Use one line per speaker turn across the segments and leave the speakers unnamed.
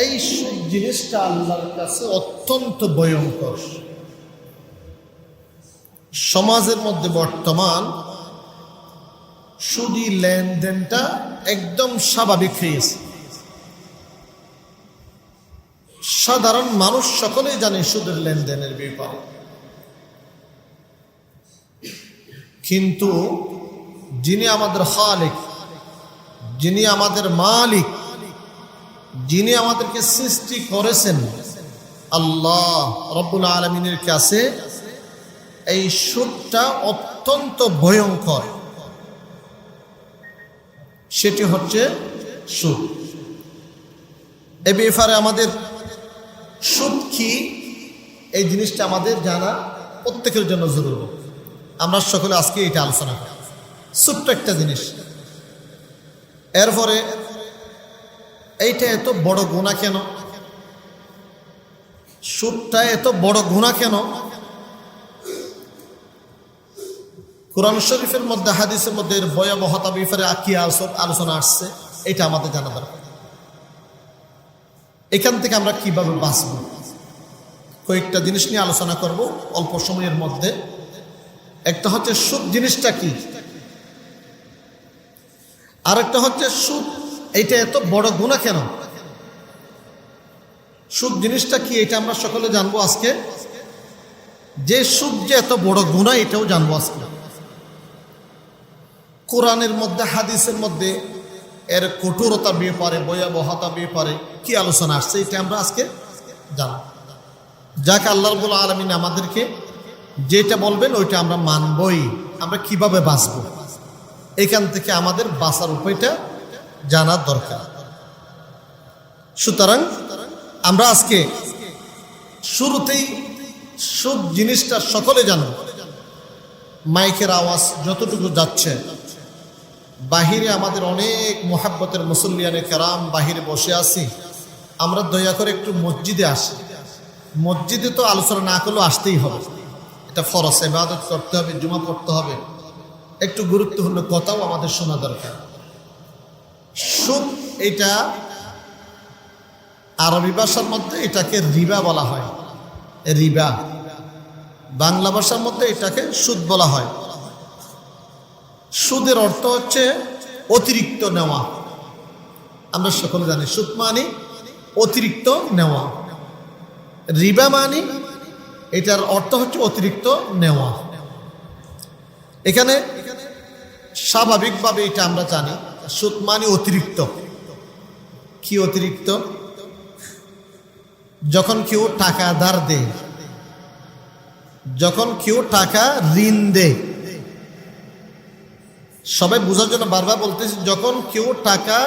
এই সুদ জিনিসটা আল্লাহর কাছে অত্যন্ত ভয়ঙ্কর। সমাজের মধ্যে বর্তমান সুদী লেনদেনটা একদম স্বাভাবিক হয়ে গেছে। সাধারণ মানুষ সকলেই জানে সুদের লেনদেনের ব্যাপারে, কিন্তু যিনি আমাদের খালিক, যিনি আমাদের মালিক, যিনি আমাদেরকে সৃষ্টি করেছেন আল্লাহ রব্বুল আলামিনের কাছে এই সুদটা অত্যন্ত ভয়ঙ্কর। সেটি হচ্ছে সুদ। এ ব্যাপারে আমাদের সুদ কি এই জিনিসটা আমাদের জানা প্রত্যেকের জন্য জরুরি। আমরা সকলে আজকে এটা আলোচনা করি। ছোট্ট একটা জিনিস। এরপরে এইটা এত বড় গুনাহ কেন? সুদটা এত বড় গুনাহ কেন? কোরআন শরীফের মধ্যে, হাদিসের মধ্যে এর ভয়াবহতা ব্যাপারে কি আলোচনা আসছে এটা আমাদের জানা দরকার। এখান থেকে আমরা কিভাবে বাঁচব কয়েকটা জিনিস নিয়ে আলোচনা করব অল্প সময়ের মধ্যে। একটা হচ্ছে সুদ জিনিসটা কি, আর একটা হচ্ছে সুদ এইটা এত বড় গুনাহ কেন। সুদ জিনিসটা কি এটা আমরা সকলে জানবো আজকে। যে সুদ যে এত বড় গুনাহ এটাও জানবো আজকে। কোরআনের মধ্যে, হাদিসের মধ্যে এর কঠোরতা ব্যাপারে, ভয়াবহতা ব্যাপারে কি আলোচনা আসছে এটা আমরা আজকে জানব। যাক আল্লাহ রাব্বুল আলামিন আমাদেরকে যেটা বলবেন ওইটা আমরা মানবই। আমরা কিভাবে বাঁচব এখান থেকে আমাদের বাঁচার উপায়টা জানার দরকার। সুতরাং আমরা আজকে শুরুতেই সুদ জিনিসটা সকলে জানব। মাইকের আওয়াজ যতটুকু যাচ্ছে, বাহিরে আমাদের অনেক মুহাব্বতের মুসল্লিয়ানে কেরাম বাহিরে বসে আছি, আমরা দয়া করে একটু মসজিদে আসি। মসজিদে তো আলোচনা না করলেও আসতেই হবে, এটা ফরজ, ইবাদত করতে হবে, জুমা পড়তে হবে, একটু গুরুত্বপূর্ণ কথাও আমাদের শোনা দরকার। সুদ এটা আরবি ভাষার মধ্যে এটাকে রিবা বলা হয়। রিবা বাংলা ভাষার মধ্যে এটাকে সুদ বলা হয়। সুদের অর্থ হচ্ছে অতিরিক্ত নেওয়া। আমরা সকলে জানি সুদ মানে অতিরিক্ত নেওয়া। রিবা মানে এটার অর্থ হচ্ছে অতিরিক্ত নেওয়া। এখানে স্বাভাবিকভাবে এটা আমরা জানি সুদ মানে অতিরিক্ত। কি অতিরিক্ত? যখন কেউ টাকা ধার দেয়, যখন কেউ টাকা ঋণ দেয়, সবাই বোঝার জন্য বারবার বলতেছি, যখন কেউ টাকা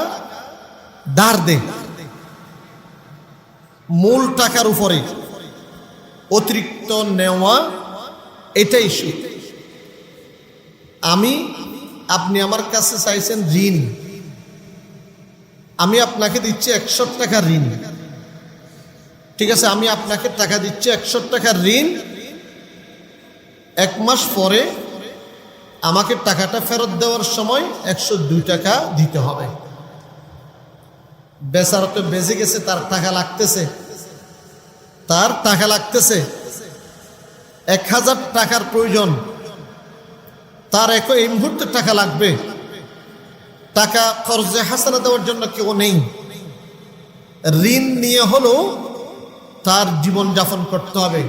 ধার দেয় মূল টাকার উপরে অতিরিক্ত নেওয়া, এটাই সুদ। আপনি আমার কাছে চাইছেন ঋণ, আমি আপনাকে দিচ্ছি 100 টাকা ঋণ। ঠিক আছে, আমি আপনাকে টাকা দিচ্ছি 100 টাকার ঋণ। 1 মাস পরে আমাকে টাকাটা ফেরত দেওয়ার সময় 102 টাকা দিতে হবে। বেচারা তো বেঁচে গেছে, তার টাকা লাগতেছে, 1000 টাকার প্রয়োজন, তার এই মুহূর্তে টাকা লাগবে। টাকা কর্জে হাসানা দেওয়ার জন্য কেউ নেই, ঋণ নিয়ে হলেও তার জীবন যাপন করতে হবে।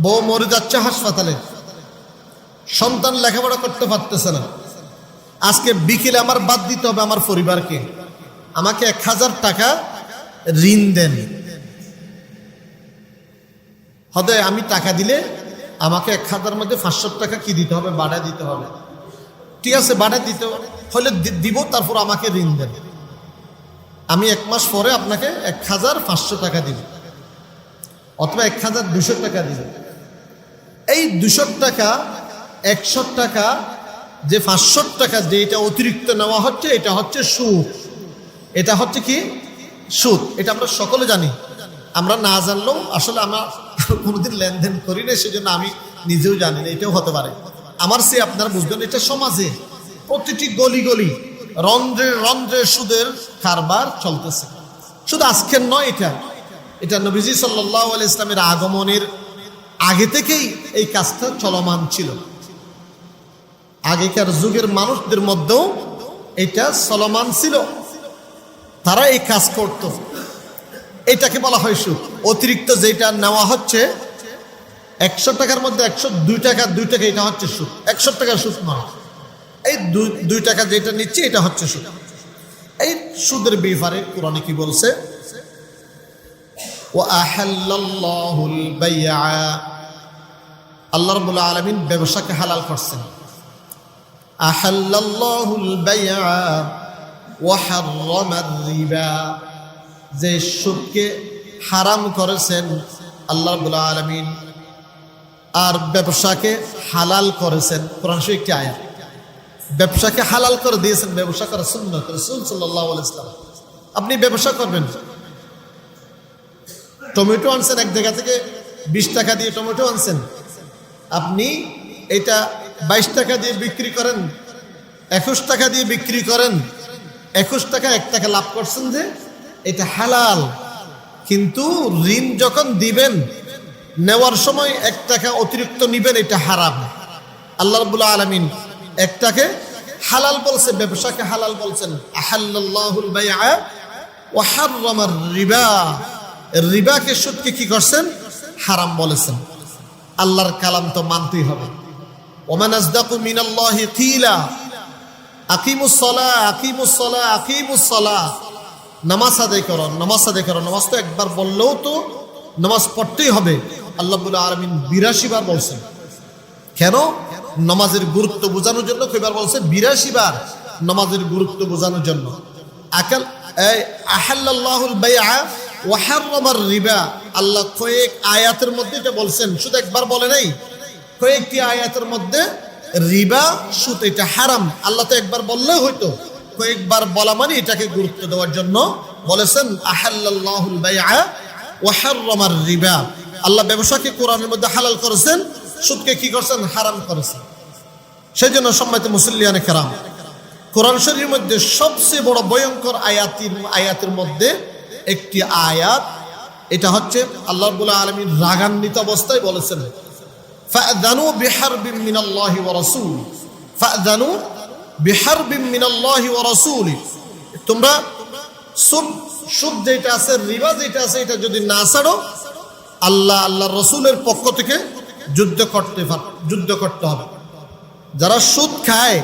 বউ মরে যাচ্ছে হাসপাতালে, সন্তান লেখাপড়া করতে পারতেছে না, আজকে বিকেলে আমার বাদ দিতে হবে আমার পরিবারকে, আমাকে 1000 টাকা ঋণ দেন। হয়তো আমি টাকা দিলে আমাকে 1000 মধ্যে 500 টাকা কি দিতে হবে? বাড়া দিতে হবে। ঠিক আছে, বাড়া দিতে হলে দিব, তারপর আমাকে ঋণ দেন। আমি 1 মাস পরে আপনাকে 1500 টাকা দিব, অথবা 1200 টাকা দিব। এই 200 টাকা, 100 টাকা, যে 500 টাকা যে এটা অতিরিক্ত নেওয়া হচ্ছে, এটা হচ্ছে সুদ। এটা হচ্ছে কি? সুদ। এটা আমরা সকলে জানি। আমরা না জানলেও আসলে আমরা কোনোদিন লেনদেন করি না, সেজন্য আমি নিজেও জানি না, এটাও হতে পারে। আমার সে আপনারা বুঝবেন, এটা সমাজে প্রতিটি গলি গলি রন্ধ্রে রন্ধ্রে সুদের কারবার চলতেছে। শুধু আজকের নয়, এটা নবীজি সাল্লাল্লাহু আলাইহি ইসলামের আগমনের আগে থেকেই এই কাজটা চলমান ছিল। আগেকার যুগের মানুষদের মধ্যেও এটা চলমান ছিল, তারা এই কাজ করত। এটাকে বলা হয় সুদ। অতিরিক্ত যেটা নেওয়া হচ্ছে 100 টাকার মধ্যে 102 টাকা 2 টাকা, এটা হচ্ছে সুদ। 100 টাকার সুদ নয়, এই 2 টাকা যেটা নিচ্ছে এটা হচ্ছে সুদ। এই সুদের ব্যাপারে কোরআনে কি বলছে? ওয়া আহাল্লাল্লাহুল বাইআ, আল্লাহ রাব্বুল আলামিন ব্যবসাকে হালাল করছেন। আহাল্লাল্লাহুল বাইআ ওয়া হাররামার রিবা, যে সুদকে হারাম করেছেন আল্লাহ রাব্বুল আলামিন, আর ব্যবসাকে হালাল করেছেন। কোরআন শরীফ একটি আয়াত, ব্যবসাকে হালাল করে দিয়েছেন। ব্যবসা করা সুন্নাত রাসূল সাল্লাল্লাহু আলাইহি ওয়াসাল্লাম। আপনি ব্যবসা করবেন, টমেটো আনছেন এক জায়গা থেকে 20 টাকা দিয়ে টমেটো আনছেন, আপনি এটা 22 টাকা দিয়ে বিক্রি করেন, 21 টাকা দিয়ে বিক্রি করেন, 21 টাকা 1 টাকা লাভ করছেন, যে এটা হালাল। কিন্তু ঋণ যখন দিবেন, নেওয়ার সময় 1 টাকা অতিরিক্ত নিবেন, এটা হারাম। আল্লাহ রাব্বুল আলামিন একটাকে হালাল বলছে, ব্যবসাকে হালাল বলছেন। আহাল্লাল্লাহুল বাইআ ওয়া হাররামার রিবা, রিবাকে সুদকে কি করছেন? হারাম বলেছেন। আল্লাহর কালাম তো মানতেই হবে। ওমান আসদাকু মিনাল্লাহি কিলা, আকিমুস সালাহ আকিমুস সালাহ আকিমুস সালাহ, নামাজ আদায় করো, নামাজ আদায় করো। নামাজ তো একবার বললেও তো নামাজ পড়তেই হবে। আল্লাহ রাব্বুল আলামিন 82 বার বলছেন। কেন? নামাজের গুরুত্ব বোঝানোর জন্য। কয়বার বলছে? 82 বার নামাজের গুরুত্ব বোঝানোর জন্য। আহাল্লাল্লাহুল বাইআ ওয়া হাররামার রিবা, আল্লাহ কয়েক আয়াতের মধ্যে এটা বলছেন, শুধু একবার বলে নাই, কয়েকটি আয়াতের মধ্যে রিবা, সুদ এটা হারাম। আল্লাহ তো একবার বললেও হয়তো, কয়েকবার বলা মানে এটাকে গুরুত্ব দেওয়ার জন্য বলেছেন আহাল্লাল্লাহুল বাইআ ওয়া হাররামার রিবা। আল্লাহ ব্যবসাকে কোরআনের মধ্যে হালাল করেছেন, সুদকে কি করছেন? হারাম করেছেন। সেই জন্য সম্মানিত মুসল্লিয়ানে কেরাম, কোরআন শরীফের মধ্যে সবচেয়ে বড় ভয়ঙ্কর আয়াতের মধ্যে একটি আয়াত, এটা হচ্ছে আল্লাহ রাব্বুল আলামিন রাগান্বিত অবস্থায় বলেছেন, ফা'যানু বিহারবিন মিনাল্লাহি ওয়া রাসূল, ফা'যানু বিহারবিন মিনাল্লাহি ওয়া রাসূল। তোমরা সুদ যেটা আছে, রিবা যেটা আছে, এটা যদি না ছাড়ো, আল্লাহর রাসূলের পক্ষ থেকে যুদ্ধ করতে হবে। যারা সুদ খায়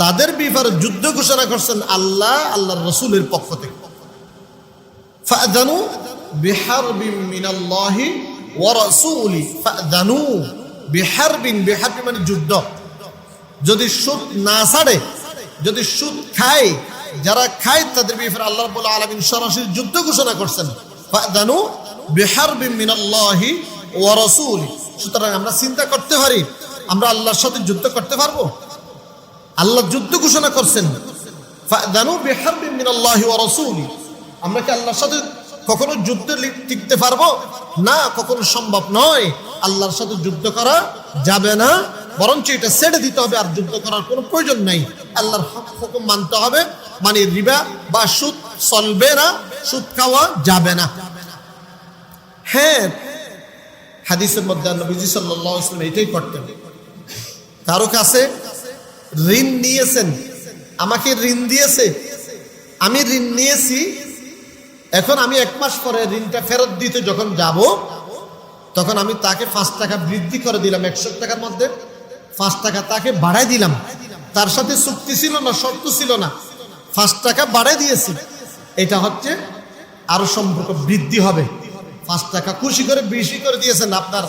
তাদের ব্যাপারে যুদ্ধ ঘোষণা করছেন আল্লাহর রাসূলের পক্ষ থেকে। ফা'যানু বিহারবিন মিনাল্লাহি ওয়া রাসূলি, ফা'যানু বিহারবিন, বিহারবি মানে যুদ্ধ। যদি সুদ না ছাড়ে, যদি সুদ খায়, যারা খায় তাদের ব্যাপারে আল্লাহ রাব্বুল আলামিন সরাসরি যুদ্ধ ঘোষণা করছেন। ফা'যানু বিহারবিন মিনাল্লাহি ওয়া রাসূলি। সুতরাং আমরা চিন্তা করতে পারি, আমরা আল্লাহর সাথে যুদ্ধ করতে পারবো? আল্লাহ যুদ্ধ ঘোষণা করছেন, ফা'যানু বিহারবিন মিনাল্লাহি ওয়া রাসূলি। আমরা কি আল্লাহর সাথে কখনো যুদ্ধে টিকতে পারবো? না, কখনো সম্ভব নয়। আল্লাহর সাথে যুদ্ধ করা যাবে না, বরঞ্চ এটা ছেড়ে দিতে হবে। আর যুদ্ধ করার কোনো প্রয়োজন নেই, আল্লাহর হুকুম মানতে হবে। মানে রিবা বা সুদ চলবে না, সুদ খাওয়া যাবে না। হ্যাঁ, হাদিসের মধ্যে নবীজি সাল্লাল্লাহু আলাইহি ওয়াসাল্লাম এটাই করতেন। কারো কাছে ঋণ নিয়েছেন, আমাকে ঋণ দিয়েছে, আমি ঋণ নিয়েছি, এখন আমি 1 মাস পরে ঋণটা ফেরত দিতে যখন যাব, তখন আমি তাকে 5 টাকা বৃদ্ধি করে দিলাম। 100 টাকার মধ্যে 5 টাকা তাকে বাড়াই দিলাম। তার সাথে চুক্তি ছিল না, শর্ত ছিল না, 5 টাকা বাড়াই দিয়েছি। এটা হচ্ছে আরো সম্পর্ক বৃদ্ধি হবে। 5 টাকা খুশি করে বেশি করে দিয়েছেন, আপনার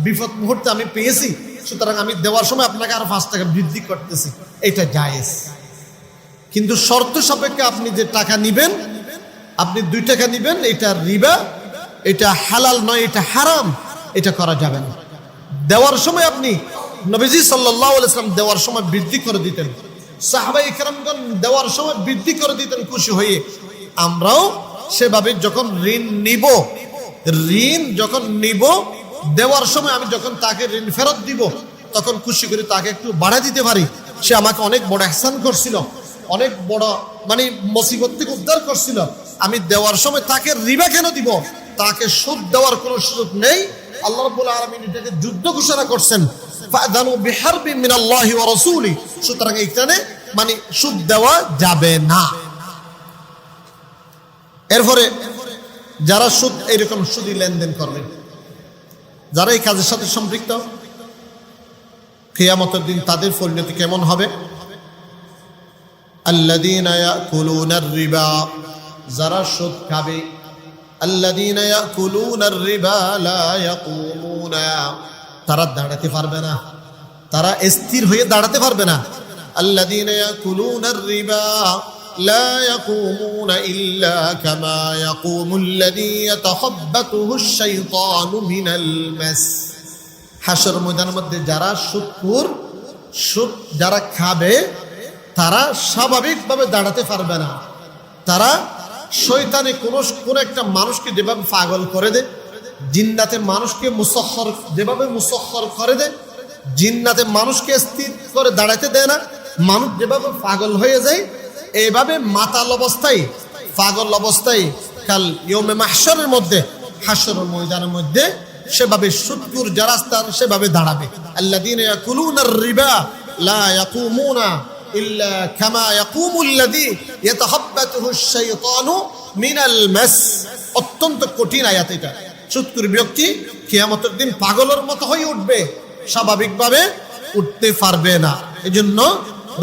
বিপদ মুহূর্তে আমি পেয়েছি, সুতরাং আমি দেওয়ার সময় আপনাকে আরো 5 টাকা বৃদ্ধি করতেছি, এটা জায়েজ। কিন্তু শর্ত সাপেক্ষে আপনি যে টাকা নিবেন, আপনি 2 টাকা নিবেন, এটা রিবা, এটা হালাল নয়, এটা হারাম, এটা করা যাবে না। দেওয়ার সময় আপনি, নবীজি সাল্লাল্লাহু আলাইহি ওয়াসাল্লাম দেওয়ার সময় বৃদ্ধি করে দিতেন, সাহাবায়ে কেরামগণ দেওয়ার সময় বৃদ্ধি করে দিতেন খুশি হয়ে। আমরাও সেভাবে যখন ঋণ নিব, দেওয়ার সময় আমি যখন তাকে ঋণ ফেরত দিব, তখন খুশি করে তাকে একটু বাড়া দিতে পারি। সে আমাকে অনেক বড় ইহসান করছিল, অনেক বড় মানে মুসিবত থেকে উদ্ধার করছিল, আমি দেওয়ার সময় তাকে রিবা কেন দিব? তাকে সুদ দেওয়ার কোনো সুযোগ নেই। আল্লাহ রাব্বুল আলামিন এটাকে যুদ্ধ ঘোষণা করছেন, ফাদানু বিহারবিন মিনাল্লাহি ওয়া রাসূলি। সুতরাং এখানে মানে সুদ দেওয়া যাবে না। এরপরে যারা সুদ এরকম সুদি লেনদেন করবে, যারা এই কাজের সাথে সম্পৃক্ত, কিয়ামতের দিন তাদের পরিণতি কেমন হবে? আল্লাযীনা ইয়াকুলুনার রিবা, যারা সুদ খাবে। আল্লাযীনা ইয়াকুলুনার রিবা লা ইয়াকুমুনা, তারা দাঁড়াতে পারবে না, তারা স্থির হয়ে দাঁড়াতে পারবে না। আল্লাযীনা ইয়াকুলুনার রিবা লা ইয়াকুমুনা ইল্লা কামা ইয়াকুমুল্লাযী ইয়াতাখাব্বাতুহুশ শাইতানু মিনাল মাস। হাসর ময়দানের মধ্যে যারা সুদখোর, সুদ যারা খাবে, তারা স্বাভাবিকভাবে দাঁড়াতে পারবে না। তারা শয়তানে কোন একটা মানুষকে যেভাবে পাগল করে দেয়, জিন্নাতে মানুষকে মুসখর যেভাবে মুসখর করে দেয়, জিন্নাতে মানুষকে স্থির করে দাঁড়াতে দেয় না, মানুষ যেভাবে পাগল হয়ে যায়, এইভাবে মাতাল অবস্থায়, পাগল অবস্থায় কাল ইয়মে মাহশরের মধ্যে, হাসরের ময়দানের মধ্যে সেভাবে সুদখোর যারা তারা সেভাবে দাঁড়াবে। আল্লাযীনা ইয়াকুলুনার রিবা লা ইয়াকুমুনা ইল্লা কামা ইয়াকুমুল্লাযী ইয়াতাখাব্বাতুহুশ শাইতানু মিনাল মাস। অত্যন্ত কঠিন আয়াত এটা। সুদখোর ব্যক্তি কিয়ামতের দিন পাগলের মতো হয়ে উঠবে, স্বাভাবিকভাবে উঠতে পারবে না। এজন্য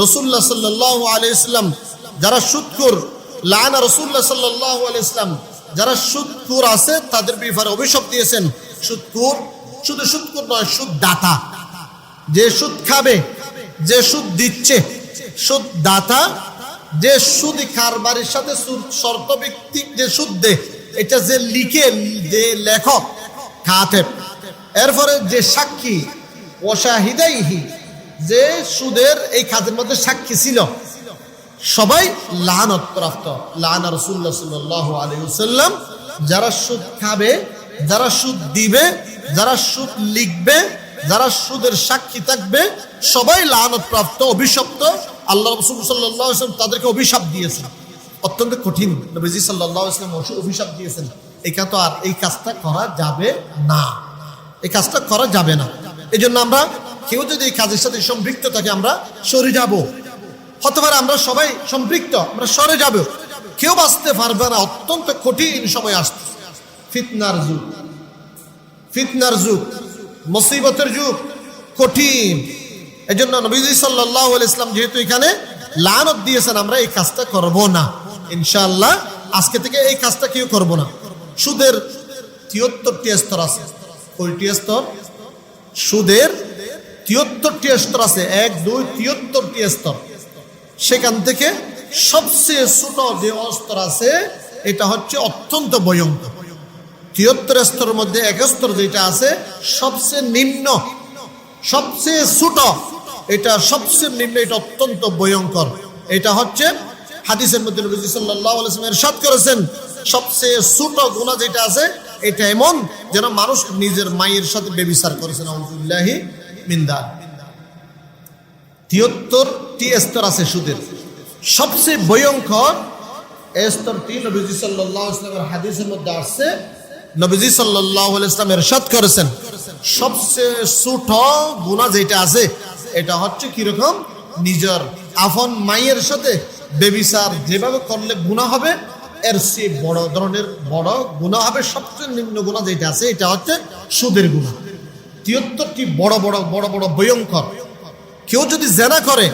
রাসূলুল্লাহ সাল্লাল্লাহু আলাইহি ওয়াসাল্লাম যারা সুদখোর, লাআনা রাসূলুল্লাহ সাল্লাল্লাহু আলাইহি ওয়াসাল্লাম যারা সুদখোর আছে তাদের ব্যাপারে অভিশাপ দিয়েছেন। সুদখোর শুধু সুদখোর নয়, সুদদাতা, যে সুদ খাবে, যে সুদ দিচ্ছে, সুদদাতা, যে সুদ কারবারের সাথে শর্ত ভিত্তিক যে সুদ দেয়, এটা যে লিখে, যে লেখক কাতেব, এরপরে যে সাক্ষী ওয়াশাহিদাইহি, যে সুদের এই কাজের মধ্যে সাক্ষী ছিল, সবাই লানত প্রাপ্ত। লানা রাসূলুল্লাহ সাল্লাল্লাহু আলাইহি ওয়াসাল্লাম যারা সুদ খাবে, যারা সুদ দিবে, যারা সুদ লিখবে, যারা সুদের সাক্ষী থাকবে, সবাই লানত প্রাপ্ত, অভিশপ্ত। আল্লাহ রাসূল সাল্লাল্লাহু আলাইহি ওয়াসাল্লাম তাদেরকে অভিশাপ দিয়েছেন, অত্যন্ত কঠিন। নবীজি সাল্লাল্লাহু আলাইহি ওয়াসাল্লাম অভিশাপ দিয়েছেন, এটা তো আর এই কাজটা করা যাবে না, এই কাজটা করা যাবে না। এই জন্য আমরা কেউ যদি এই কাজের সাথে সম্পৃক্ত থাকে, আমরা সরে যাব। হতে পারে আমরা সবাই সম্পৃক্ত, আমরা সরে যাব, কেউ বাঁচতে পারবে না। অত্যন্ত কঠিন সময় আসছে, ফিতনার যুগ, ফিতনার যুগ, মুসিবতের যুগ, কঠিন। এই জন্য নবীজি সাল্লাল্লাহু আলাইহি ওয়াসাল্লাম যেহেতু এখানে লানত দিয়েছেন, আমরা এই কাজটা করব না ইনশাআল্লাহ। আজকে থেকে এই কাজটা কেউ করব না। সুদের 73টি স্তর আছে। কয়টি স্তর? সুদের 73টি স্তর আছে, 1 2 73টি স্তর। সেখান থেকে সবচেয়ে ছোট যে স্তর আছে, এটা হচ্ছে অত্যন্ত ভয়ঙ্কর। 73 স্তরের মধ্যে 1 স্তর যেটা আছে সবচেয়ে নিম্ন, সবচেয়ে ছোট, এটা সবচেয়ে নিম্ন, এটা অত্যন্ত ভয়ঙ্কর। এটা হচ্ছে হাদিসের মধ্যে নবী সাল্লাল্লাহু আলাইহি ওয়াসাল্লাম ইরশাদ করেছেন, সবচেয়ে ছোট গুনাহ যেটা আছে, এটা এমন যেন মানুষ নিজের মায়ের সাথে ব্যভিচার করেছে। নাউযুবিল্লাহি মিন যালিক। 73টি স্তর আছে সুদের। সবচেয়ে ভয়ঙ্কর স্তরটি নবীজি সাল্লাল্লাহু আলাইহি ওয়াসাল্লামের হাদিসের মধ্যে আসছে। নবীজি সাল্লাল্লাহু আলাইহি ওয়াসাল্লাম ইরশাদ করেছেন, সবচেয়ে ছোট গুনাহ যেটা আছে, এটা হচ্ছে কিরকম? নিজের আপন মায়ের সাথে ব্যভিচার যেভাবে করলে গুনাহ হবে, এর চেয়ে বড় ধরনের বড় গুনাহ হবে। সবচেয়ে নিম্ন গুনাহ যেটা আছে, এটা হচ্ছে সুদের গুনাহ। 73টি বড় বড় বড় বড় ভয়ঙ্কর। কেউ যদি জেনা করে,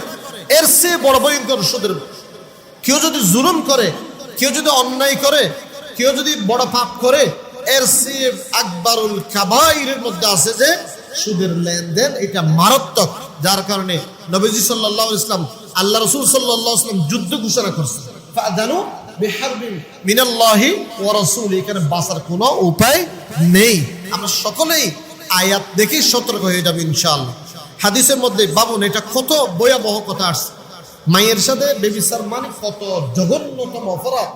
এর চেয়ে বড় ভয়ঙ্কর সুদের। কেউ যদি জুলুম করে, কেউ যদি অন্যায় করে, কেউ যদি বড় পাপ করে, এর চেয়ে আকবারুল কাবাইরের মধ্যে আছে যে সুদের লেনদেন। এটা মারাত্মক, যার কারণে নবীজি সাল্লাল্লাহু আলাইহি ওয়াসাল্লাম, আল্লাহ রাসূল সাল্লাল্লাহু আলাইহি ওয়াসাল্লাম যুদ্ধ ঘোষণা করছেন, ফাদানু বিহারবিন মিনাল্লাহি ওয়া রাসূলি। এখানে বাঁচার কোনো উপায় নেই। আমরা সকলেই আয়াত দেখে সতর্ক হয়ে যাব ইনশাআল্লাহ। হাদিসের মধ্যে বাবুন, এটা কত ভয়াবহ কথা আসছে। মায়ের সাথে ব্যভিচার মানে কত জঘন্যতম অপরাধ।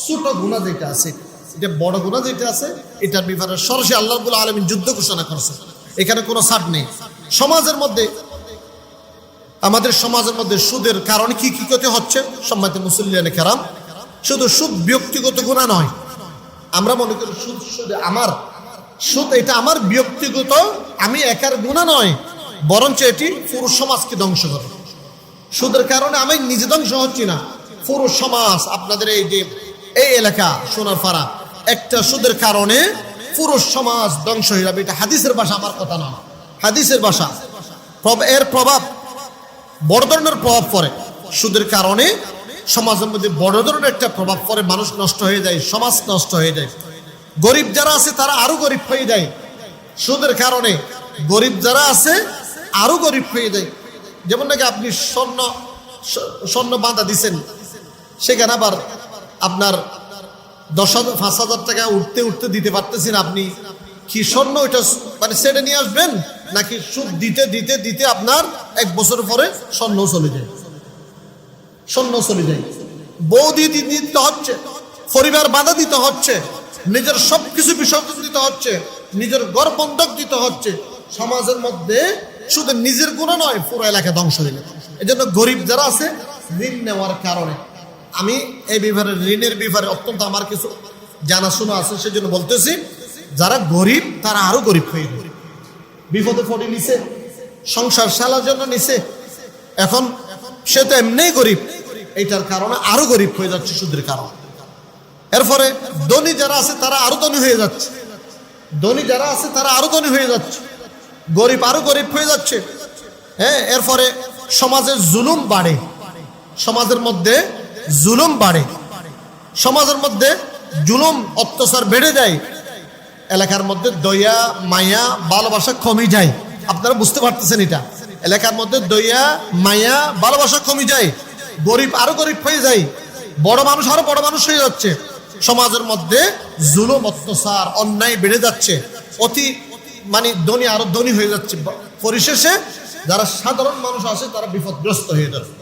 ছোট গুনাহ যেটা আছে, এটা বড় গুনাহ যেটা আছে, এটার ব্যাপারে সরাসরি আল্লাহ রাব্বুল আলামিন যুদ্ধ ঘোষণা করছে। এখানে কোনো ছাড় নেই। সমাজের মধ্যে, আমাদের সমাজের মধ্যে সুদের কারণে কি কি ক্ষতি হচ্ছে? সম্মানিত মুসল্লিয়ানে কেরাম, শুধু সুদ ব্যক্তিগত গুনাহ নয়। আমরা মনে করি সুদ শুধু আমার, সুদ এটা আমার ব্যক্তিগত, আমি একার গুনাহ নয়, বরঞ্চ এটি পুরো সমাজকে ধ্বংস করে। সুদের কারণে আমি নিজে ধ্বংস হচ্ছি না, পুরো সমাজ, আপনাদের এই যে এই এলাকা সোনারপাড়া, একটা সুদের কারণে পুরো সমাজ ধ্বংস হয়ে যাবে। এটা হাদিসের ভাষা, আমার কথা না, হাদিসের ভাষা। এর প্রভাব, বড় ধরনের প্রভাব পড়ে সুদের কারণে, সমাজের মধ্যে বড় ধরনের একটা প্রভাব পড়ে, মানুষ নষ্ট হয়ে যায়, সমাজ নষ্ট হয়ে যায়। গরিব যারা আছে তারা আরো গরিব হয়ে যায় সুদের কারণে, গরিব যারা আছে আরো গরিব হয়ে যায়। যেমন নাকি আপনি স্বর্ণ বাঁধা দিচ্ছেন, সেখানে আবার আপনার 5,000 টাকা উঠতে উঠতে দিতে পারতেছেন, আপনি কি স্বর্ণ ওইটা মানে সেটা নিয়ে আসবেন, নাকি সুদ দিতে দিতে দিতে আপনার 1 বছর পরে স্বর্ণ চলে যায়, স্বর্ণ চলে যায়, বউ দিয়ে দিতে হচ্ছে, পরিবার বাধা দিতে হচ্ছে, নিজের সবকিছু বিসর্জন দিতে হচ্ছে, নিজের ঘর বন্ধক দিতে হচ্ছে। সমাজের মধ্যে শুধু নিজের গুণা নয়, পুরো এলাকা ধ্বংস হয়ে যায়। এই জন্য গরিব যারা আছে ঋণ নেওয়ার কারণে, আমি এই ব্যাপারে ঋণের ব্যাপারে অত্যন্ত আমার কিছু জানাশোনা আছে, সেজন্য বলতেছি, যারা গরিব তারা আরো গরিব হয়ে যায়। বিপদে পড়ে নিছে, সংসার চালার জন্য নিছে, এখন সে তো এমনিই গরিব, এইটার কারণে আরো গরিব হয়ে যাচ্ছে সুদের কারণে। এরপরে ধনী যারা আছে তারা আরো ধনী হয়ে যাচ্ছে, ধনী যারা আছে তারা আরো ধনী হয়ে যাচ্ছে, গরিব আরো গরিব হয়ে যাচ্ছে। হ্যাঁ, এরপরে সমাজের জুলুম বাড়ে, সমাজের মধ্যে জুলুম বাড়ে, সমাজের মধ্যে জুলুম অত্যাচার বেড়ে যায়, এলাকার মধ্যে দয়া মায়া ভালোবাসা কমে যায়। আপনারা বুঝতে পারতেছেন এটা, এলাকার মধ্যে দয়া মায়া ভালোবাসা কমে যায়, গরিব আরো গরিব হয়ে যায়, বড় মানুষ আরো বড় মানুষ হয়ে যাচ্ছে, সমাজের মধ্যে জুলুম অত্যাচার অন্যায় বেড়ে যাচ্ছে, অতি মানে ধনী আরো ধনী হয়ে যাচ্ছে, পরিশেষে যারা সাধারণ মানুষ আছে তারা বিপদগ্রস্ত হয়ে যাচ্ছে।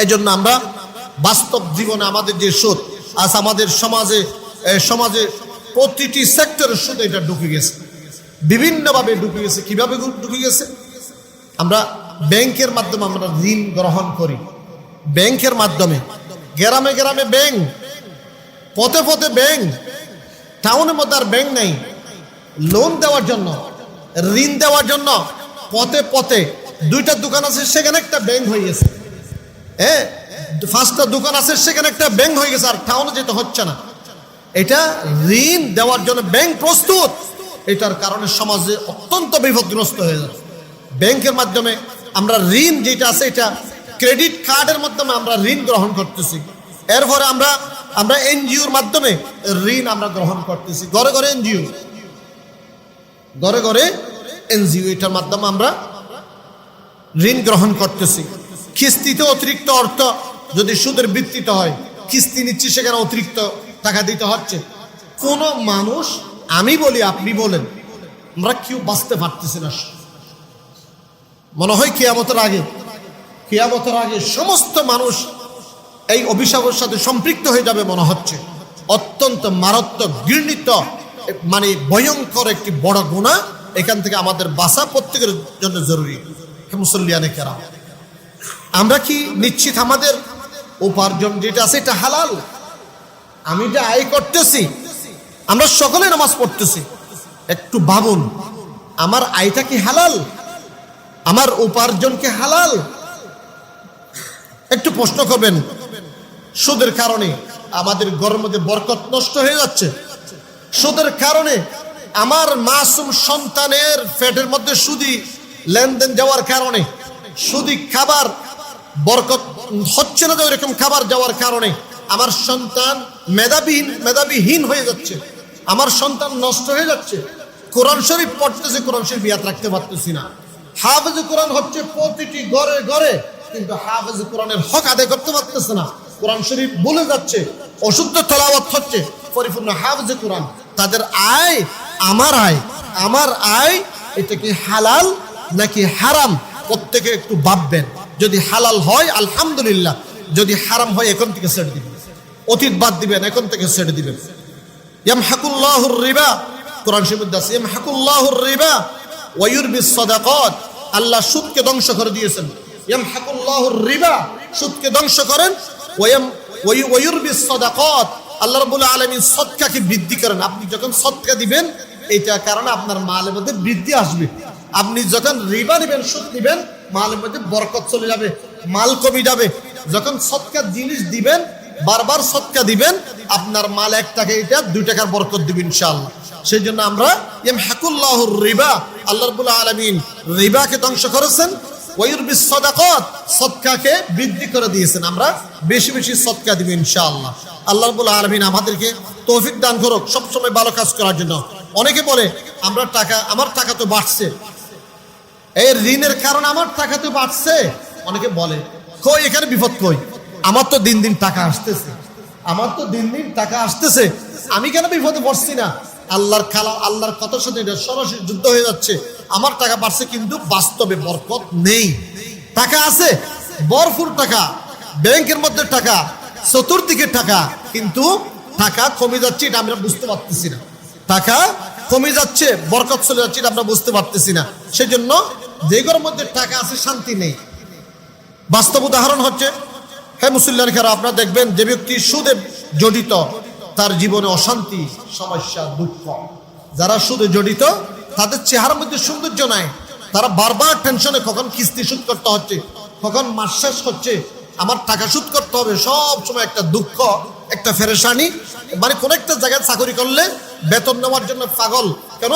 এই জন্য আমরা বাস্তব জীবনে আমাদের যে সুদ আজ আমাদের সমাজে প্রতিটি সেক্টরের সুদ এটা ঢুকে গেছে, বিভিন্নভাবে ঢুকে গেছে। কিভাবে ঢুকে গেছে? আমরা ব্যাংকের মাধ্যমে আমরা ঋণ গ্রহণ করি, ব্যাংকের মাধ্যমে, গ্রামে গ্রামে ব্যাংক, পথে পথে ব্যাংক, টাউনের মধ্যে আর ব্যাংক নেই। লোন দেওয়ার জন্য, ঋণ দেওয়ার জন্য পথে পথে 2টা দোকান আছে, সেখানে একটা ব্যাংক হয়ে গেছে। হ্যাঁ, 5টা দোকান আছে, সেখানে একটা ব্যাংক হয়ে গেছে, আর টাউনে যেতে হচ্ছে না। এটা ঋণ দেওয়ার জন্য ব্যাংক প্রস্তুত, এটার কারণে সমাজে অত্যন্ত বিপদগ্রস্ত হয়ে যাচ্ছে। ব্যাংকের মাধ্যমে আমরা ঋণ যেটা আছে, এটা ক্রেডিট কার্ডের মাধ্যমে আমরা ঋণ গ্রহণ করতেছি। এরপরে আমরা এনজিওর মাধ্যমে ঋণ আমরা গ্রহণ করতেছি, ঘরে ঘরে এনজিও, ঘরে ঘরে এনজিও, এটার মাধ্যমে আমরা ঋণ গ্রহণ করতেছি। কিস্তিতে অতিরিক্ত অর্থ যদি সুদের ভিত্তিতে হয়, কিস্তি নিচ্ছি, সেখানে অতিরিক্ত টাকা দিতে হচ্ছে। কোন মানুষ, আমি বলি আপনি বলেন, আমরা কেউ বাঁচতে পারতেছি না। মনে হয় কিয়ামতের আগে সমস্ত মানুষ এই অভিশাপের সাথে সম্পৃক্ত হয়ে যাবে মনে হচ্ছে। অত্যন্ত মারাত্মক, ঘৃণিত, মানে ভয়ঙ্কর একটি বড় গুনাহ। এখান থেকে আমাদের বাঁচা প্রত্যেকের জন্য জরুরি। মুসল্লিয়ানে কেরাম, আমরা কি নিশ্চিত আমাদের উপার্জন যেটা আছে এটা হালাল? আমি যে আয় করতেছি, আমরা সকলে নামাজ পড়তেছি, একটু ভাবুন, আমার আয়টা কি হালাল? আমার উপার্জন কি হালাল? একটু প্রশ্ন করবেন। সুদের কারণে আমাদের ঘরের মধ্যে বরকত নষ্ট হয়ে যাচ্ছে, সুদের কারণে আমার মাসুম সন্তানের পেটের মধ্যে সুদি লেনদেন যাওয়ার কারণে, সুদি খাবার বরকত হচ্ছে না, এরকম খাবার যাওয়ার কারণে আমার সন্তান মেধাবীহীন হয়ে যাচ্ছে, আমার সন্তান নষ্ট হয়ে যাচ্ছে। কোরআন শরীফ পড়তেছে, কোরআন শরীফ ইয়াদ রাখতে পারতেছি না। হাফেজ কোরআন হচ্ছে প্রতিটি ঘরে ঘরে, কিন্তু হাফেজ কোরআনের হক আদায় করতে পারতেছে না। কোরআন শরীফ ভুলে যাচ্ছে, অশুদ্ধ তেলাওয়াত হচ্ছে, পরিপূর্ণ হাফেজ কোরআন। তাদের আয়, আমার আয়, এটা কি হালাল নাকি হারাম? প্রত্যেকে একটু ভাববেন। যদি হালাল হয় আলহামদুলিল্লাহ, যদি হারাম হয় এখন থেকে ছেড়ে দিবেন, অতীত বাদ দিবেন, এখন থেকে ছেড়ে দিবেন। ইয়ামহাকুল্লাহুর রিবা, কোরআন শরীফে আছে, ইয়ামহাকুল্লাহুর রিবা ওয়া ইউরবিস সাদাকাত। আল্লাহ সুদকে ধ্বংস করে দিয়েছেন। ইয়ামহাকুল্লাহুর রিবা, সুদকে ধ্বংস করেন, ওয়ায়ুরবিস সাদাকাত, আল্লাহ রাব্বুল আলামিন সদকাকে বৃদ্ধি করেন। আপনি যখন সদকা দিবেন এইটার কারণে আপনার মালের মধ্যে বৃদ্ধি আসবে। আপনি যখন রিবা নেবেন, সুদ নেবেন, মালের মধ্যে বরকত চলে যাবে, মাল কমে যাবে। যখন সদকার জিনিস দিবেন, বারবার সদকা দিবেন, আপনার মাল 1 টাকা, এটা 2 টাকার বরকত দিবেন ইনশাআল্লাহ। সেই জন্য আমরা ইয়ামহাকুল্লাহুর রিবা, আল্লাহ রাব্বুল আলামিন রিবাকে ধ্বংস করেছেন, ওয়ায়ুরবিস সাদাকাত, সদকাকে বৃদ্ধি করে দিয়েছেন। আমরা বেশি বেশি সদকা দিব ইনশাআল্লাহ। আল্লাহ রাব্বুল আলামিন আমাদেরকে তৌফিক দান করুক সব সময় ভালো কাজ করার জন্য। অনেকে বলে আমার টাকা তো বাড়ছে, এই ঋণের কারণে আমার টাকা তো বাড়ছে। অনেকে বলে কই এখানে বিপদ কই, আমার তো দিন দিন টাকা আসতেছে, আমার তো দিন দিন টাকা আসতেছে, আমি কেন বিপদে পড়ছি না? আল্লাহর কথার সাথে এটা সরাসরি যুদ্ধ হয়ে যাচ্ছে। আমার টাকা বাড়ছে কিন্তু বাস্তবে বরকত নেই। টাকা আছে, ভরপুর টাকা, ব্যাংকের মধ্যে টাকা, চতুর্দিকে টাকা, কিন্তু টাকা কমে যাচ্ছে, এটা আমরা বুঝতে পারতেছি না। টাকা কমে যাচ্ছে, বরকত চলে যাচ্ছে, এটা আমরা বুঝতে পারতেছি না। সেজন্য যে ঘরের মধ্যে টাকা আছে শান্তি নেই। বাস্তব উদাহরণ হচ্ছে, হ্যাঁ মুসল্লিয়ান খেরা, আপনারা দেখবেন যে ব্যক্তি সুদে জড়িত তার জীবনে অশান্তি, সমস্যা, দুঃখ। যারা সুদে জড়িত তাদের চেহারার মধ্যে সৌন্দর্য নাই, তারা বারবার টেনশনে, কখন কিস্তি শোধ করতে হচ্ছে, কখন মাস শেষ হচ্ছে, আমার টাকা শোধ করতে হবে, সব সময় একটা দুঃখ, একটা ফেরেশানি। মানে কোন একটা জায়গায় চাকরি করলে বেতন নেওয়ার জন্য পাগল, কেন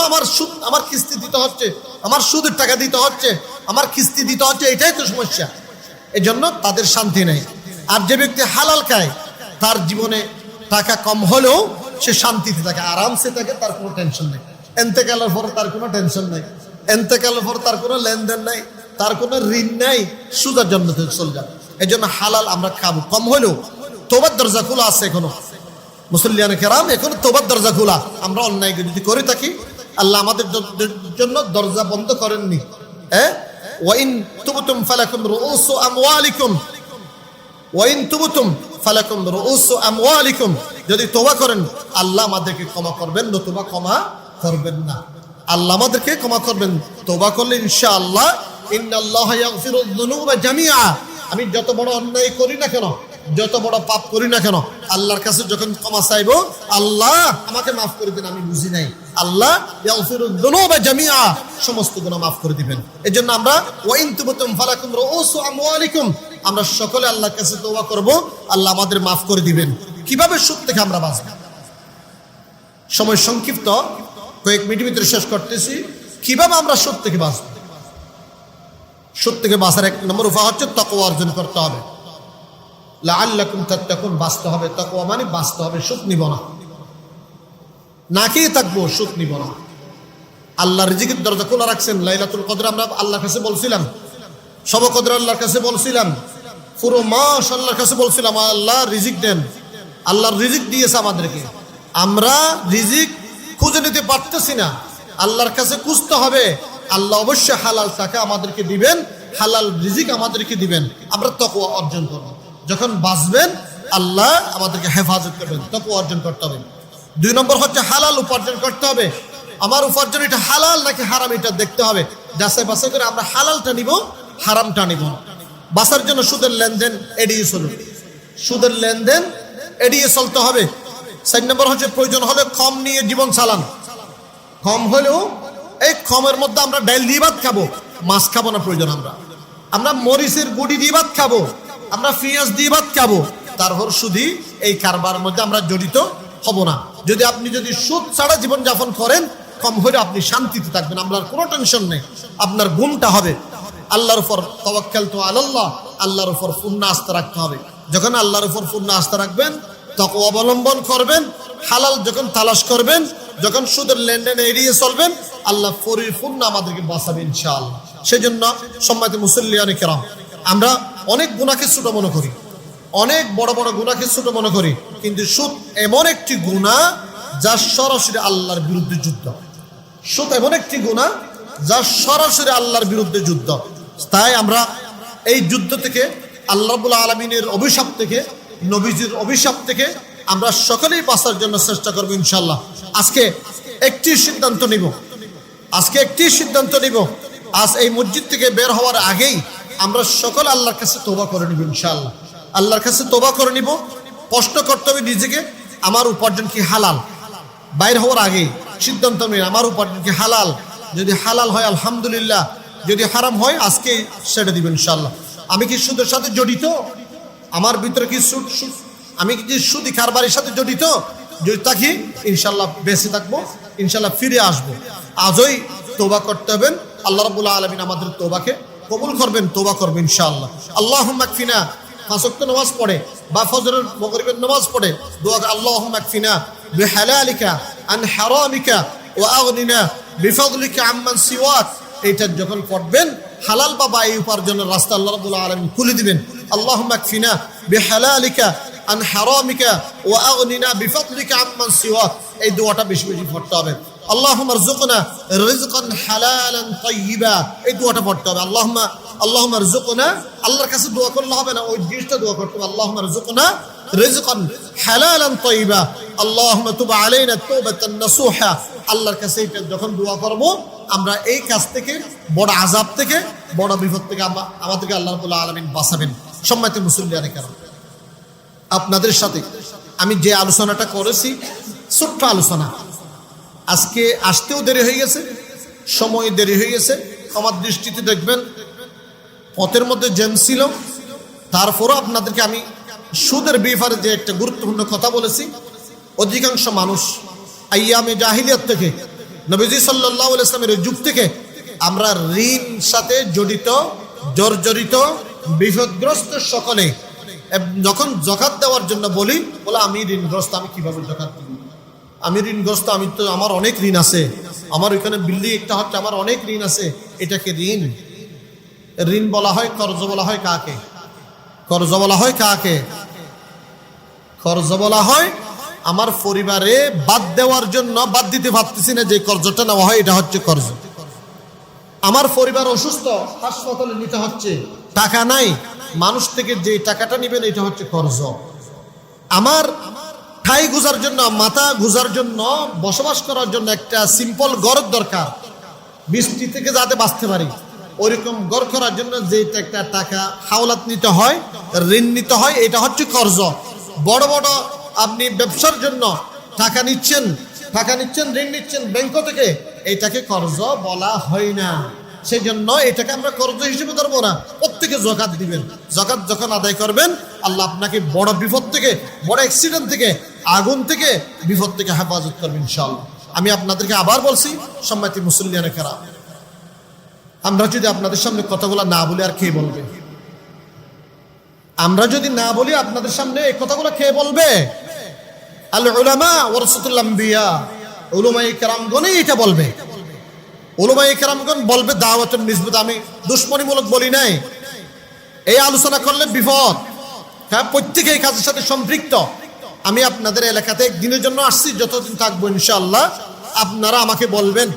আমার কিস্তি দিতে হচ্ছে, আমার সুদের টাকা দিতে হচ্ছে, আমার কিস্তি দিতে হচ্ছে, এটাই তো সমস্যা। এই জন্য তাদের শান্তি নেই। আর যে ব্যক্তি হালাল খায়, তার জীবনে টাকা কম হলেও সে শান্তিতে থাকে, আরামসে থাকে, তার কোনো টেনশন নেই। এন্তেকালের পর তার কোনো টেনশন নেই, এন্তেকালের পর তার কোনো লেনদেন নাই, তার কোনো ঋণ নাই, সুদের জন্য চলে যাবে। এই জন্য হালাল আমরা খাবো, কম হলেও। তোবার দরজা খোলা আছে এখনো, মুসল্লিয়ান কেরাম, এখনো তোবার দরজা খোলা। আমরা অন্যায় যদি করে থাকি, আল্লাহ আমাদের জন্য দরজা বন্ধ করেননি। ওয়াইন তুবতুম ফালাকুম রুউসু আমওয়ালিকুম, ওয়াইন তুবতুম ফালাকুম রুউসু আমওয়ালিকুম, যদি তওবা করেন আল্লাহ আমাদেরকে ক্ষমা করবেন, নতুবা ক্ষমা করবেন না। আল্লাহ আমাদেরকে ক্ষমা করবেন তওবা করলে ইনশাআল্লাহ। ইন্নাল্লাহা ইয়াগফিরুয যুনুবা জামিআ, আমি যত বড় অন্যায় করি না কেন, যত বড় পাপ করি না কেন, আল্লাহর কাছে যখন ক্ষমা চাইবো, আল্লাহ আমাকে মাফ করে দিন, আমি বুঝি নাই, আল্লাহ ইয়াগফিরুয যুনুবা জামিআ, সমস্ত গুনাহ মাফ করে দিবেন। এজন্য আমরা ওয়াইন তুবতুম ফালাকুম রুউসু আমওয়ালিকুম, আমরা সকলে আল্লাহর কাছে তওবা করব, আল্লাহ আমাদের মাফ করে দিবেন। কিভাবে সুদ থেকে আমরা বাঁচব? সময় সংক্ষিপ্ত, কয়েক মিনিটের ভিতরে শেষ করতেছি। কিভাবে আমরা সুদ থেকে বাঁচব? সুদ থেকে বাঁচার 1 নম্বর উপায় হচ্ছে তাকওয়া অর্জন করতে হবে। লাআল্লাকুম তাত্তাকুন, বাঁচতে হবে। তাকওয়া মানে বাঁচতে হবে, সুদ নিব না, না খেয়ে থাকবো, সুদ নিব না। আল্লাহ রিজিকের দরজা খোলা রাখছেন। লাইলাতুল কদর আমরা আল্লাহর কাছে বলছিলাম, শবে কদর আল্লাহর কাছে বলছিলাম, পুরো মাস আল্লাহর কাছে বলছিলাম আল্লাহ রিজিক দেন। আল্লাহর রিজিক দিয়েছে আমাদেরকে, আমরা রিজিক খুঁজে নিতে পারতেছি না, আল্লাহর কাছে খুঁজতে হবে। আল্লাহ অবশ্যই হালাল টাকা আমাদেরকে দিবেন, হালাল রিজিক আমাদেরকে দিবেন। আমরা তাকওয়া অর্জন করব। যখন বাঁচবেন আল্লাহ আমাদেরকে হেফাজত করবেন, তাকওয়া অর্জন করতে হবে। 2 নম্বর হচ্ছে হালাল উপার্জন করতে হবে। আমার উপার্জন এটা হালাল নাকি হারাম, এটা দেখতে হবে। যাচাই বাছাই করে আমরা হালালটা নিব, হারামটা নিব। বাঁচার জন্য সুদের লেনদেন এড়িয়ে চলুন, সুদের লেনদেন এড়িয়ে চলতে হবে। 4 নম্বর হচ্ছে প্রয়োজন হলে কম নিয়ে জীবন চালান। কম হলেও এই কমের মধ্যে আমরা ডাল দিয়ে ভাত খাবো, মাছ খাবো না। প্রয়োজন আমরা মরিচের গুঁড়ি দিয়ে ভাত খাবো, আমরা পেঁয়াজ দিয়ে ভাত খাবো। তারপর সুদি এই কারবার মধ্যে আমরা জড়িত হব না। আপনি যদি সুদ ছাড়া জীবন যাপন করেন, কম হলে আপনি শান্তিতে থাকবেন, আপনার কোনো টেনশন নেই। আপনার ঘুমটা হবে আল্লাহর উপর, তাওয়াক্কালতু আলাল্লাহ, আল্লাহর উপর পূর্ণ আস্থা রাখতে হবে। যখন আল্লাহর উপর পূর্ণ আস্থা রাখবেন, তাকওয়া অবলম্বন করবেন, হালাল যখন তালাশ করবেন, যখন সুদের লেনদেন এড়িয়ে চলবেন, আল্লাহ পরিপূর্ণ আমাদেরকে বাঁচাবে ইনশাআল্লাহ। সেজন্য সম্মানিত মুসল্লিয়ান কিরাম, আমরা অনেক গুনাহকে ছোট মনে করি, অনেক বড় বড় গুনাহকে ছোট মনে করি, কিন্তু সুদ এমন একটি গুনাহ যা সরাসরি আল্লাহর বিরুদ্ধে যুদ্ধ। সুদ এমন একটি গুনাহ যা সরাসরি আল্লাহর বিরুদ্ধে যুদ্ধ। তাই আমরা এই যুদ্ধ থেকে, আল্লাহ রাব্বুল আলামিনের অভিশাপ থেকে, নবীজির অভিশাপ থেকে আমরা সকলেই বাঁচার জন্য চেষ্টা করব ইনশাআল্লাহ। আজকে একটি সিদ্ধান্ত নিব, আজ এই মসজিদ থেকে বের হওয়ার আগেই আমরা সকল আল্লাহর কাছে তওবা করে নিব ইনশাআল্লাহ। আল্লাহর কাছে তওবা করে নিব, প্রশ্ন করতে হবে নিজেকে, আমার উপার্জন কি হালাল? বাইর হওয়ার আগে সিদ্ধান্ত নিন আমার উপার্জন কি হালাল। যদি হালাল হয় আলহামদুলিল্লাহ, যদি হারাম হয় আজকে ছেড়ে দিবেন ইনশাআল্লাহ। আমি কি সুদের সাথে জড়িত? আমার ভিতরে কি আমি কি সুদি কারবারের সাথে জড়িত? যদি থাকি ইনশাআল্লাহ বেঁচে থাকবো, ইনশাআল্লাহ ফিরে আসবো। আজই তওবা করতে হবেন। আল্লাহ রাব্বুল আলামিন আমাদের তওবাকে কবুল করবেন, তওবা করবেন ইনশাআল্লাহ। আল্লাহুম্মা কফিনা, 5 ওয়াক্ত নামাজ পড়ে বা ফজরের মাগরিবের নামাজ পড়ে দোয়া আল্লাহুম্মা কফিনা বিহালালিকা আন হারামিকা ওয়া আগনিনা বিফাদলিকা আম্মান সিওয়াক। এটা যখন পড়বেন হালাল বা ব্যয় উপার্জনের রাস্তা আল্লাহ রাব্বুল আলামিন খুলে দিবেন। আল্লাহুম্মা কফিনা বিহালালিকা আন হারামিকা ওয়া আগনিনা বিফাদলিকা আম্মান সিওয়াক। এই দোয়াটা বেশি বেশি পড়তে হবে। আল্লাহুম্মা রযুকনা রিজকান হালালান তাইয়্যিবা, এই দোয়াটা পড়তে হবে। আল্লাহুম্মা রযুকনা, আল্লাহর কাছে দোয়া করলে হবে না, ওই জিনিসটা দোয়া করতে হবে। আল্লাহুম্মা রযুকনা রিজকান হালালান তাইয়্যিবা, আল্লাহুম্মা তুব আলাইনা তাওবাতান নাসুহা। আল্লাহর কাছে এটা যখন দোয়া করব, আমরা এই কাজ থেকে, বড় আযাব থেকে, বড় বিপদ থেকে আমাদেরকে আল্লাহ রাব্বুল আলামিন বাঁচাবেন। সম্মানিত মুসল্লিয়ানে কেরাম, আপনাদের সাথে আমি যে আলোচনাটা করেছি ছোট্ট আলোচনা, আজকে আসতেও দেরি হয়ে গেছে, সময় দেরি হয়ে গেছে। আমার দৃষ্টিতে দেখবেন পথের মধ্যে জ্যাম ছিল, তারপরও আপনাদেরকে আমি সুদের ব্যাপারে যে একটা গুরুত্বপূর্ণ কথা বলেছি। অধিকাংশ মানুষ আইয়ামে জাহিলিয়াত থেকে, নবীজি সাল্লাল্লাহু আলাইহি ওয়াসাল্লামের যুগ থেকে আমরা ঋণ সাথে জড়িত, জর্জরিত, বিপদগ্রস্ত সকলে। যখন যাকাত দেওয়ার জন্য বলি, বলে আমি ঋণগ্রস্ত, আমি কিভাবে যাকাত দিব? আমি ঋণগ্রস্ত, আমি তো, আমার অনেক ঋণ আছে, আমার ওইখানে বিল্ডিং একটা হচ্ছে, আমার অনেক ঋণ আছে। এটাকে ঋণ? ঋণ বলা হয়, কর্জ বলা হয় কাকে? কর্জ বলা হয় কাকে? কর্জ বলা হয় আমার পরিবারে বাদ দেওয়ার জন্য, বাদ দিতে পারতেছি না যে কর্জটা নেওয়া হয়, এটা হচ্ছে কর্জ। আমার পরিবার অসুস্থ, হাসপাতালে নিতে হচ্ছে, টাকা নাই, মানুষ থেকে যে টাকাটা নেবেন এটা হচ্ছে কর্জ। আমার ঠাই গুজার জন্য, মাথা গুজার জন্য, বসবাস করার জন্য একটা সিম্পল ঘরের দরকার, বৃষ্টি থেকে যাতে বাঁচতে পারি, ওইরকম ঘর করার জন্য যে একটা টাকা হাওলাত নিতে হয়, ঋণ নিতে হয়, এটা হচ্ছে কর্জ। বড় বড় আপনি ব্যবসার জন্য টাকা নিচ্ছেন, ঋণ নিচ্ছেন ব্যাংক থেকে, এটাকে কর্জ বলা হয় না। সেই জন্য এটাকে আমরা কর্জ হিসেবে ধরবো না। প্রত্যেকে যাকাত দিবেন। যাকাত যখন আদায় করবেন, আল্লাহ আপনাকে বড় বিপদ থেকে, বড় অ্যাক্সিডেন্ট থেকে, আগুন থেকে, বিপদ থেকে হেফাজত করবেন ইনশাআল্লাহ। আমি আপনাদেরকে আবার বলছি, সম্মানিত মুসল্লিয়ানে কেরাম, আমরা যদি আপনাদের সামনে কথাগুলো না বলি আর কে বলবে? আমরা যদি না বলি আপনাদের সামনে এই কথাগুলো কে বলবে? আল উলামা ওয়ারাসাতুল আম্বিয়া, উলামায়ে কেরামগণই এটা বলবে। উলামায়ে কেরামগণ বলবে দাওয়াতুন নিসবত। আমি দুশ্মনীমূলক বলি নাই। এই আলোচনা করলে বিপদ। হ্যাঁ, প্রত্যেকে এই কাজের সাথে সম্পৃক্ত। আমি আপনাদের এলাকাতে একদিনের জন্য আসছি, যতদিন থাকবো ইনশাআল্লাহ আপনারা আমাকে বলবেন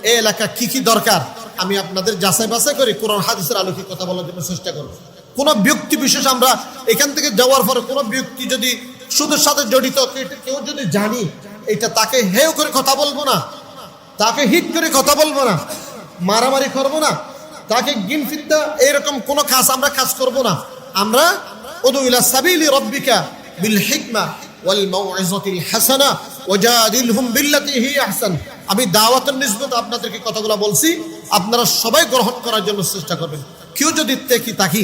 এই এলাকা কি কি দরকার। আমি আপনাদের যাচাই বাছাই করে কোরআন হাদিসের আলোকে কথা বলার জন্য চেষ্টা করব। কোনো ব্যক্তি বিশেষ আমরা এখান থেকে যাওয়ার পরে কোনো ব্যক্তি যদি সুদের সাথে জড়িত কেউ যদি জানি, এটা তাকে হেয় করে কথা বলবো না, তাকে হিট করে কথা বলবো না, মারামারি করবো না, তাকে গিন ফিদ্দা এরকম কোনো কাজ আমরা কাজ করব না। আমরা উদু ইলা সাবিলি রাব্বিকা বিল হিকমা ওয়াল মাউইযাতিল হাসানা ওয়াজাদিলহুম বিল্লাতি হি আহসান। আমি দাওয়াতুন নিসবত আপনাদেরকে কথাগুলো বলছি, আপনারা সবাই গ্রহণ করার জন্য চেষ্টা করবেন। কেউ যদি তাকি,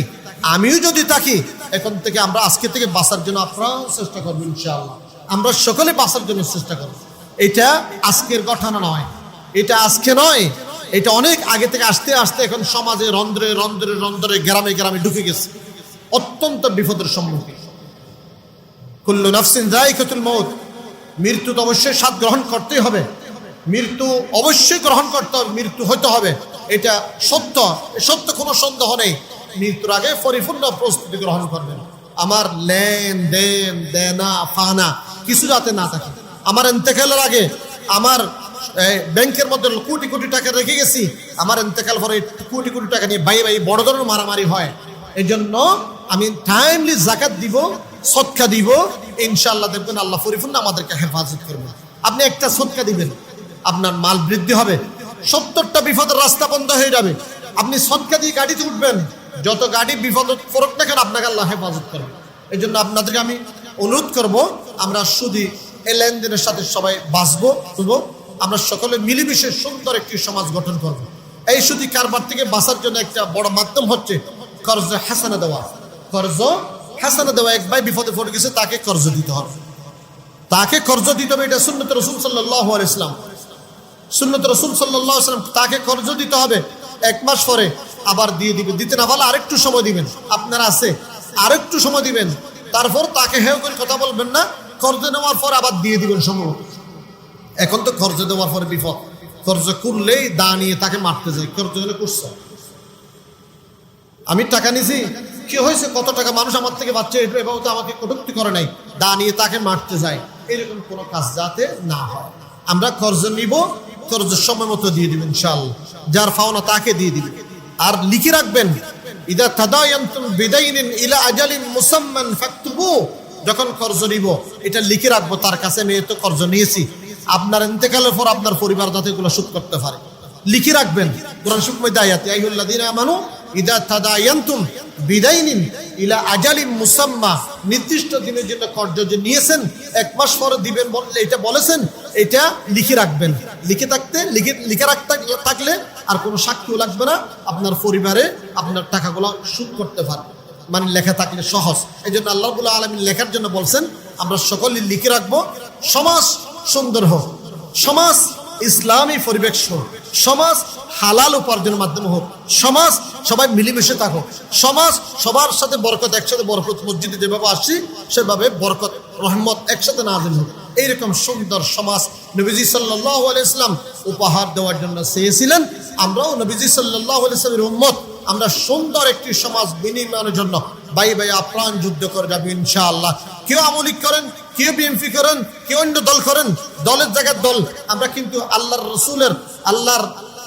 আমিও যদি তাকি, এখন থেকে আমরা আজকে থেকে বাঁচার জন্য আপনারাও চেষ্টা করবেন ইনশাআল্লাহ। আমরা সকলে বাঁচার জন্য চেষ্টা করব। এটা আজকের ঘটনা নয়, এটা আজকে নয়, এটা অনেক আগে থেকে আসতে আসতে এখন সমাজে রন্ধ্রে রন্ধ্রে রন্ধ্রে, গ্রামে গ্রামে ঢুকে গেছে। অত্যন্ত বিপদের সম্মুখীন। কুল্লু নাফসিন যায়িকাতুল মউত, মৃত্যু তো অবশ্যই স্বাদ গ্রহণ করতেই হবে, মৃত্যু অবশ্যই গ্রহণ করতে হবে, মৃত্যু হতে হবে, এটা সত্য, সত্য কোনো সন্দেহ নেই। মৃত্যুর আগে পরিপূর্ণ প্রস্তুতি গ্রহণ করবেন। আমার লেনদেন দেনা ফানা কিছু যাতে না থাকে। আমার ইন্তেকালের আগে আমার ব্যাংকের মধ্যে কোটি কোটি টাকা রেখে গেছি, আমার ইন্তেকাল পরে কোটি কোটি টাকা নিয়ে ভাই বড় ধরনের মারামারি হয়। এই জন্য আমি টাইমলি যাকাত দিব, সদকা দিব, ইনশাআল্লাহ দেখবেন আল্লাহ পরিপূর্ণ আমাদেরকে হেফাজত করবে। আপনি একটা সদকা দিবেন, আপনার মাল বৃদ্ধি হবে, 70টা বিপদের রাস্তা বন্ধ হয়ে যাবে। আপনি সদকা দিয়ে গাড়িতে উঠবেন, যত গাড়ি বিপদ পড়ুক না কেন আপনাকে আল্লাহ হেফাজত করবে। এই জন্য আপনাদেরকে আমি অনুরোধ করব, আমরা সুদী এই লেনদেনের সাথে সবাই বাঁচবো, আমরা সকলে মিলেমিশে সুন্দর একটি সমাজ গঠন করব। এই সুদী কারবার থেকে বাঁচার জন্য একটা বড় মাধ্যম হচ্ছে কর্জ হাসানা দেওয়া। কর্জ হাসানা দেওয়া, এক ভাই বিপদে পড়ে গেছে, তাকে কর্জ দিতে হবে, তাকে কর্জ দিতে হবে। এটা সুন্নত রাসূল সাল্লাল্লাহু আলাইহি ওয়াসাল্লাম, সুন্নত রাসূল সাল্লাল্লাহু আলাইহি ওয়াসাল্লাম। তাকে কর্জ দিতে হবে, 1 মাস পরে আবার দিয়ে দিবেন, দিতে না পারলে আরেকটু সময় দিবেন, আপনার আছে আরেকটু সময় দিবেন, তারপর তাকে হেউ করে কথা বলবেন না, কর্জ নেওয়ার পর আবার দিয়ে দিবেন সম্ভবত। এখন তো কর্জ দেওয়ার পরে বিপদ, কর্জ করলেই দা নিয়ে তাকে মারতে যায়, কর্জ হলে করছে, আমি টাকা নিছি, কি হয়েছে, কত টাকা, মানুষ আমার থেকে বাচ্চা, এভাবে তো আমাকে কটূক্তি করে নাই, দা নিয়ে তাকে মারতে যায়, এরকম কোনো কাজ যাতে না হয়। আমরা কর্জ নিব, কর্জ সময় মতো দিয়ে দিবেন ইনশাআল্লাহ, যার পাওনা তাকে দিয়ে দিবেন। আর লিখে রাখবেন, ইদা তাদায়ানতুম বিদাইনিন ইলা আজালিন মুসাম্মান ফাকতুবু, যখন কর্জ নিব এটা লিখে রাখবো তার কাছে, আমি তো কর্জ নিয়েছি, আপনার ইন্তেকালের পর আপনার পরিবার যাতে এগুলো শোধ করতে পারে, লিখে রাখবেন। কোরআন শরীফের মধ্যে আয়াত, ইয়া আইয়ুহাল্লাযীনা আমানু ইদা তাদায়ানতুম বিদাইনিন ইলা আজালিন মুসাম্মা, নির্দিষ্ট দিনের জন্য কর্জ যে নিয়েছেন 1 মাস পরে দিবেন এটা বলেছেন, এটা লিখে রাখবেন। লিখে রাখতে থাকলে আর কোনো সাক্ষীও লাগবে না, আপনার পরিবারে আপনার টাকাগুলো শোধ করতে পারবে, মানে লেখা থাকলে সহজ। এই জন্য আল্লাহ রাব্বুল আলামিন লেখার জন্য বলছেন, আমরা সকলে লিখে রাখবো, সমাজ সুন্দর হোক, সমাজ ইসলামী পরিবেশ হোক, সমাজ হালাল উপার্জনের মাধ্যমে হোক, সমাজ সবাই মিলেমিশে থাকুক, সমাজ সবার সাথে বরকত, একসাথে বরকত, মসজিদে যেভাবে আসছি সেভাবে বরকত রহমত একসাথে নাযিল হোক। এইরকম সুন্দর সমাজ নবীজি সাল্লাল্লাহু আলাইহি ওয়াসাল্লাম উপহার দেওয়ার জন্য চেয়েছিলেন। আমরাও নবীজি সাল্লাল্লাহু আলাইহি ওয়াসাল্লামের উম্মত, আমরা সুন্দর একটি সমাজ বিনির্মাণের জন্য ভাই আপ্রাণ যুদ্ধ করে যাবো ইনশাআল্লাহ। কেউ আওয়ামী লীগ করেন, কেউ বিএনপি করেন, কেউ অন্য দল করেন, দলের জায়গার দল, আমরা কিন্তু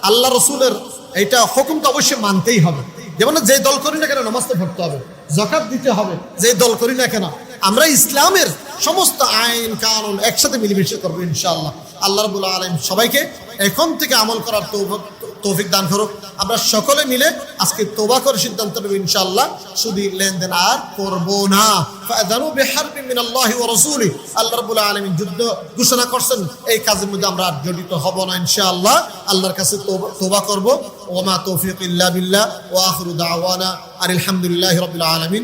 আল্লাহ রসুলের এইটা হুকুম তো অবশ্যই মানতেই হবে। যেমন যে দল করি না কেন নামাজ তো পড়তে হবে, যাকাত দিতে হবে, যে দল করি না কেন আমরা ইসলামের সমস্ত আইন কানুন একসাথে মিলেমিশে করবো ইনশাআল্লাহ। আল্লাহ রাব্বুল আলামিন সবাইকে এখন থেকে আমল করার তৌফিক দান করুক। আমরা সকলে মিলে আজকে তওবা করে সিদ্ধান্ত নেব ইনশাআল্লাহ, শুধু লেনদেন আর করব না। ফাযানু বিহারবিন মিনাল্লাহি ওয়া রাসূলিহি, আল্লাহ রাব্বুল আলামিন যুদ্ধ ঘোষণা করছেন, এই কাজের মধ্যে আমরা আর জড়িত হব না ইনশাআল্লাহ। আল্লাহর কাছে তওবা করব। ওয়া মা তৌফিক ইল্লা বিল্লাহ ওয়া আখিরু দাওয়ানা আলহামদুলিল্লাহি রাব্বিল আলামিন।